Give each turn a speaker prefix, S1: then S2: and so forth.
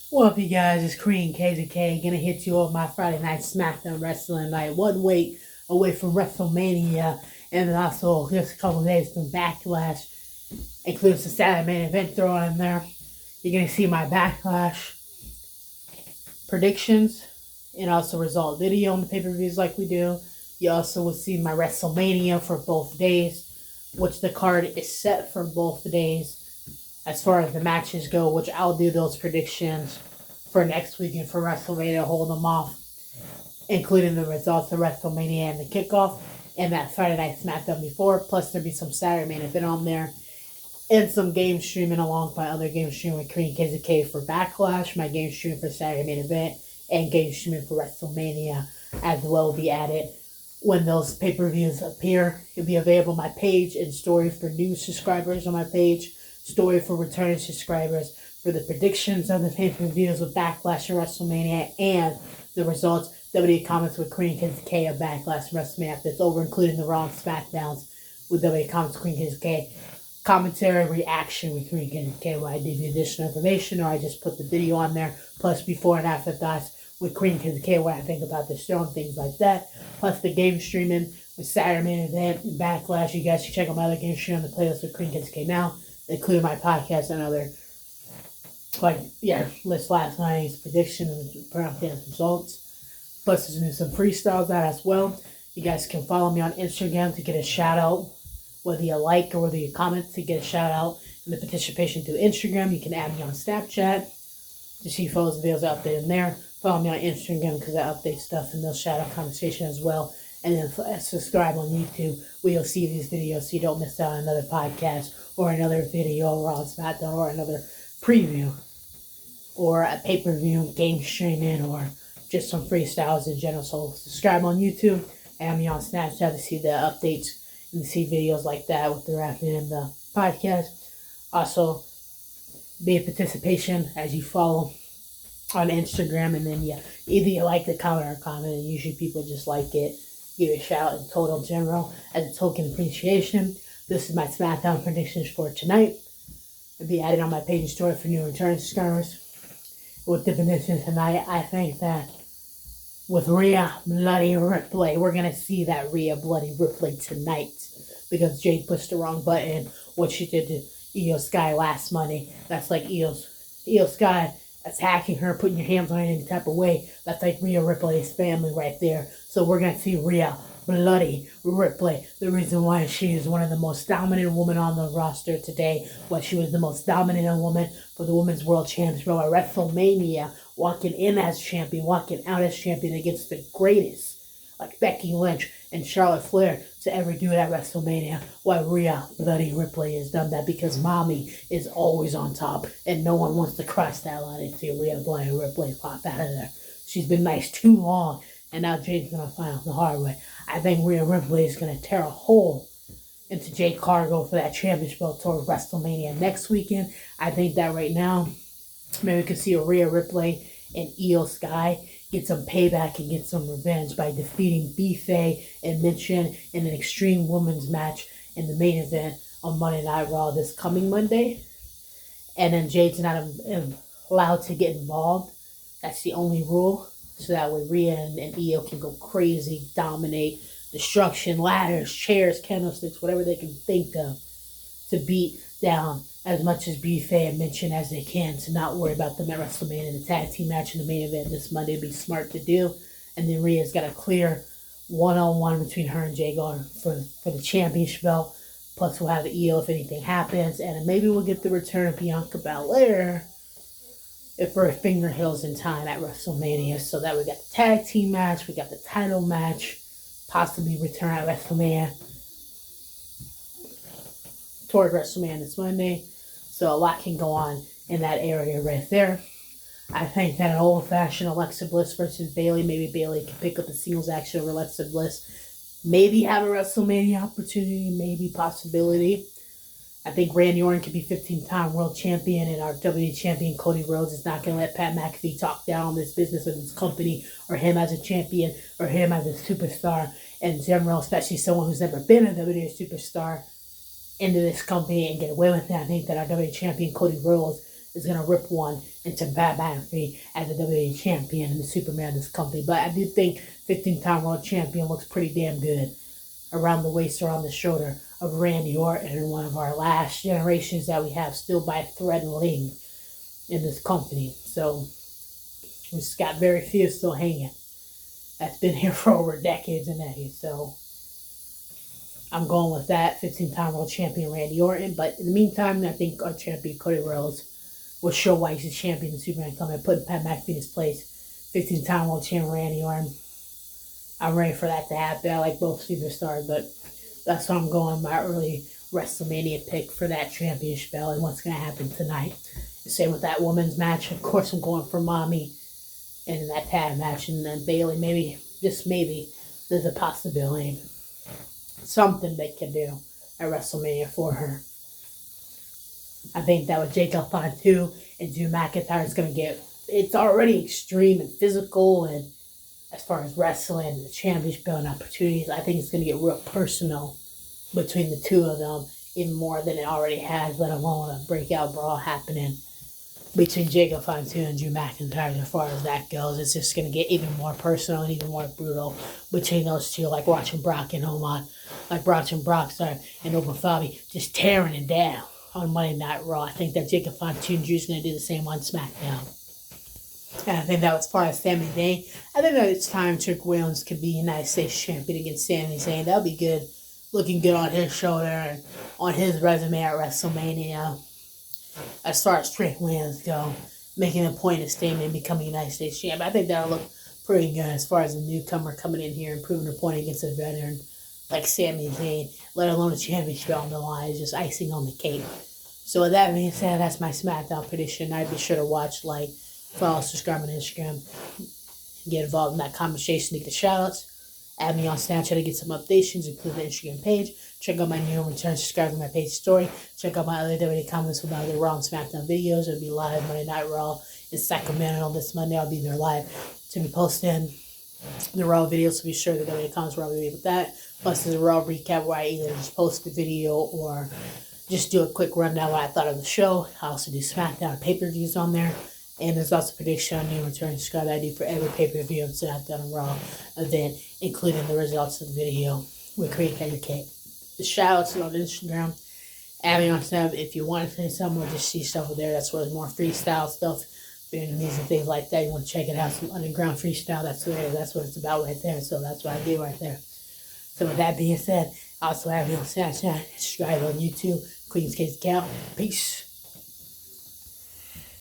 S1: What up, you guys? It's Korean KZK. Gonna hit you with my Friday night SmackDown wrestling night. 1 week away from WrestleMania, and then also just a couple days from Backlash, including some Saturday main event thrown in there. You're gonna see my Backlash predictions and also result video on the pay-per-views like we do. You also will see my WrestleMania for both days, which the card is set for both days. As far as the matches go, which I'll do those predictions for next weekend for WrestleMania, hold them off, including the results of WrestleMania and the kickoff, and that Friday Night SmackDown before. Plus, there'll be some Saturday main event on there, and some game streaming along my other game streaming with Korean KZK for Backlash, my game streaming for Saturday main event, and game streaming for WrestleMania as well will be added. When those pay-per-views appear, it'll be available on my page and story for new subscribers on my page, story for returning subscribers, for the predictions of the pay-per-views with Backlash and WrestleMania, and the results, WWE Comments with Korean KZK of Backlash and WrestleMania after it's over, including the Raw and SmackDowns with WWE Comments with Korean KZK, commentary reaction with Korean KZK, where I give you additional information, or I just put the video on there, plus before and after thoughts with Korean KZK, what I think about the show and things like that, plus the game streaming with Saturday main event and Backlash. You guys can check out my other game stream on the playlist with Korean KZK now, including my podcast and other, list last night's prediction and podcast results. Plus, there's some freestyles out as well. You guys can follow me on Instagram to get a shout out, whether you like or whether you comment to get a shout out in the participation through Instagram. You can add me on Snapchat to see photos and videos out there and there. Follow me on Instagram because I update stuff and they'll shout out conversation as well. And then subscribe on YouTube where you'll see these videos so you don't miss out on another podcast or another video or on SmackDown or another preview or a pay-per-view, game streaming, or just some freestyles in general. So subscribe on YouTube and me on Snapchat to see the updates and to see videos like that with the rapping and the podcast. Also, be a participation as you follow on Instagram, and then either you like the comment or comment, and usually people just like it. Give a shout out in total general as a token appreciation. This is my SmackDown predictions for tonight. It'll be added on my page and story for new return subscribers. With the predictions tonight, I think that with Rhea Bloody Ripley, we're going to see that Rhea Bloody Ripley tonight because Jade pushed the wrong button, what she did to Io Sky last Monday. That's like Io Sky attacking her, putting your hands on her in any type of way. That's like Rhea Ripley's family right there. So we're going to see Rhea Bloody Ripley. The reason why she is one of the most dominant women on the roster today, why she was the most dominant woman for the Women's World Championship at WrestleMania, walking in as champion, walking out as champion against the greatest, like Becky Lynch and Charlotte Flair, to ever do it at WrestleMania. Why Rhea Bloody Ripley has done that, because mommy is always on top and no one wants to cross that line and see Rhea Bloody Ripley pop out of there. She's been nice too long, and now Jade's going to find out the hard way. I think Rhea Ripley is going to tear a hole into Jade Cargill for that championship belt toward WrestleMania next weekend. I think that right now, maybe we could see a Rhea Ripley and Io Sky get some payback and get some revenge by defeating Bife and Michin in an Extreme Women's match in the main event on Monday Night Raw this coming Monday. And then Jade's not allowed to get involved. That's the only rule. So that way Rhea and Io can go crazy, dominate, destruction, ladders, chairs, candlesticks, whatever they can think of to beat down as much as Bife and Michin as they can, to not worry about them at WrestleMania. And the tag team match in the main event this Monday would be smart to do. And then Rhea's got a clear one-on-one between her and Jay Garner for the championship belt. Plus we'll have the Io if anything happens. And maybe we'll get the return of Bianca Belair if her finger heals in time at WrestleMania. So that we got the tag team match, we got the title match, possibly return at WrestleMania, toward WrestleMania this Monday. So a lot can go on in that area right there. I think that an old-fashioned Alexa Bliss versus Bayley, maybe Bayley can pick up the singles action over Alexa Bliss. Maybe have a WrestleMania opportunity, maybe possibility. I think Randy Orton could be 15-time world champion, and our WWE champion Cody Rhodes is not going to let Pat McAfee talk down on this business with his company or him as a champion or him as a superstar in general, especially someone who's never been a WWE superstar into this company and get away with it. I think that our WWE champion Cody Rhodes is going to rip one into Pat McAfee as the WWE champion and the Superman of this company. But I do think 15-time world champion looks pretty damn good around the waist or on the shoulder of Randy Orton, and one of our last generations that we have still by a thread and link in this company. So we just got very few still hanging. That's been here for over decades and decades. So I'm going with that. 15-time world champion Randy Orton. But in the meantime, I think our champion Cody Rhodes will show why he's the champion in Superman coming, putting Pat McAfee in his place. 15-time world champion Randy Orton. I'm ready for that to happen. I like both superstars, but that's what I'm going. My early WrestleMania pick for that championship belt and what's going to happen tonight. The same with that women's match. Of course, I'm going for Mommy in that tag match, and then Bayley. Maybe, just maybe, there's a possibility. Something they can do at WrestleMania for her. I think that with Jacob Fatu and Drew McIntyre is going to get, it's already extreme and physical, and as far as wrestling and the championship belt and opportunities, I think it's going to get real personal between the two of them, even more than it already has, let alone a breakout brawl happening between Jacob Fatu and Drew McIntyre. As far as that goes, it's just going to get even more personal and even more brutal between those two, like watching Brock and Omar, like watching Brock and Open Fabi just tearing it down on Monday Night Raw. I think that Jacob Fatu and Drew's going to do the same on SmackDown. And I think that as far as Sami Zayn, I think that it's time Trick Williams could be United States champion against Sami Zayn. That would be good. Looking good on his shoulder and on his resume at WrestleMania. As far as Trick Williams go, making a point of staying and becoming United States champion. I think that'll look pretty good as far as a newcomer coming in here and proving a point against a veteran like Sami Zayn, let alone a championship on the line. Is just icing on the cake. So with that being said, that's my SmackDown prediction. I'd be sure to watch, like, follow, subscribe on Instagram, get involved in that conversation to get the shoutouts. Add me on Snapchat to get some updates, include the Instagram page. Check out my new return, subscribe to my page story. Check out my other WWE comments for my other Raw and SmackDown videos. It'll be live Monday Night Raw in Sacramento this Monday. I'll be there live to be posting the Raw videos, so be sure the WWE comments will be with that. Plus, there's a Raw recap where I either just post the video or just do a quick rundown of what I thought of the show. I also do SmackDown pay-per-views on there. And there's also a prediction on new return subscribe that I do for every pay-per-view and SmackDown and Raw event, including the results of the video with Create Educate. The shoutouts are on Instagram. Add me on Snap if you want to say something or just see stuff there. That's where there's more freestyle stuff, Vietnamese and things like that. You want to check it out, some underground freestyle. That's what it's about right there. So that's what I do right there. So with that being said, also add me on Snapchat, subscribe on YouTube, Queen's Kids Account. Peace.